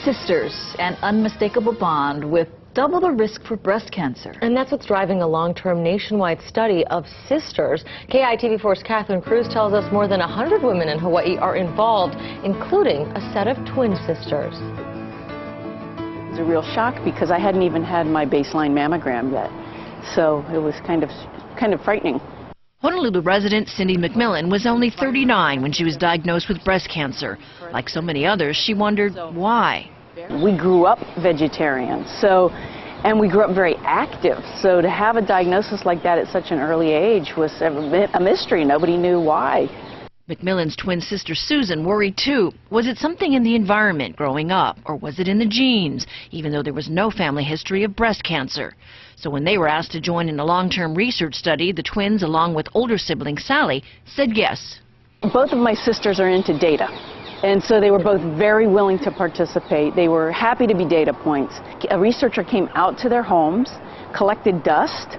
sisters, an unmistakable bond with double the risk for breast cancer. And that's what's driving a long-term nationwide study of sisters. KITV4's Catherine Cruz tells us more than 100 women in Hawaii are involved, including a set of twin sisters. It was a real shock because I hadn't even had my baseline mammogram yet. So it was kind of frightening. Honolulu resident Cindy McMillan was only 39 when she was diagnosed with breast cancer. Like so many others, she wondered why. We grew up vegetarian, and we grew up very active. So to have a diagnosis like that at such an early age was a mystery. Nobody knew why. McMillan's twin sister Susan worried too. Was it something in the environment growing up, or was it in the genes, even though there was no family history of breast cancer? So when they were asked to join in a long-term research study, the twins, along with older sibling Sally, said yes. Both of my sisters are into data, and so they were both very willing to participate. They were happy to be data points. A researcher came out to their homes, collected dust,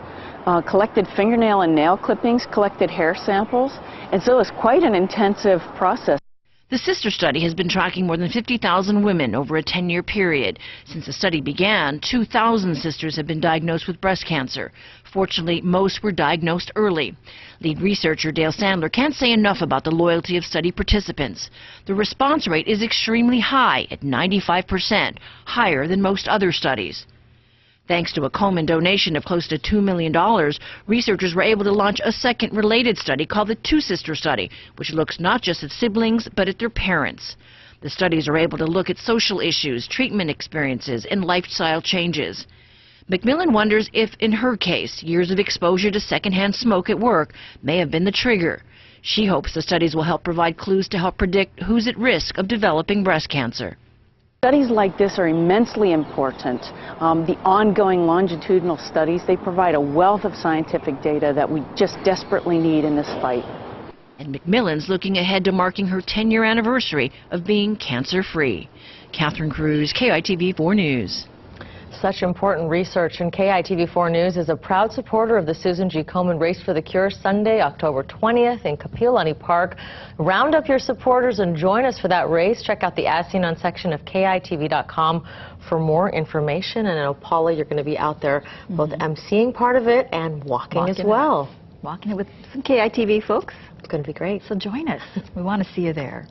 collected fingernail and nail clippings, collected hair samples, and so it was quite an intensive process. The sister study has been tracking more than 50,000 women over a 10-year period. Since the study began, 2,000 sisters have been diagnosed with breast cancer. Fortunately, most were diagnosed early. Lead researcher Dale Sandler can't say enough about the loyalty of study participants. The response rate is extremely high at 95%, higher than most other studies. Thanks to a Komen donation of close to $2 million, researchers were able to launch a second related study called the Two Sister Study, which looks not just at siblings, but at their parents. The studies are able to look at social issues, treatment experiences, and lifestyle changes. McMillan wonders if, in her case, years of exposure to secondhand smoke at work may have been the trigger. She hopes the studies will help provide clues to help predict who's at risk of developing breast cancer. Studies like this are immensely important. The ongoing longitudinal studies, they provide a wealth of scientific data that we just desperately need in this fight. And McMillan's looking ahead to marking her 10-year anniversary of being cancer-free. Catherine Cruz, KITV4 News. Such important research, and KITV4 News is a proud supporter of the Susan G. Komen Race for the Cure Sunday, October 20th in Kapiolani Park. Round up your supporters and join us for that race. Check out the As Seen On section of KITV.com for more information. And I know, Paula, you're going to be out there both emceeing part of it and walking as well. Walking it with some KITV folks. It's going to be great. So join us. We want to see you there.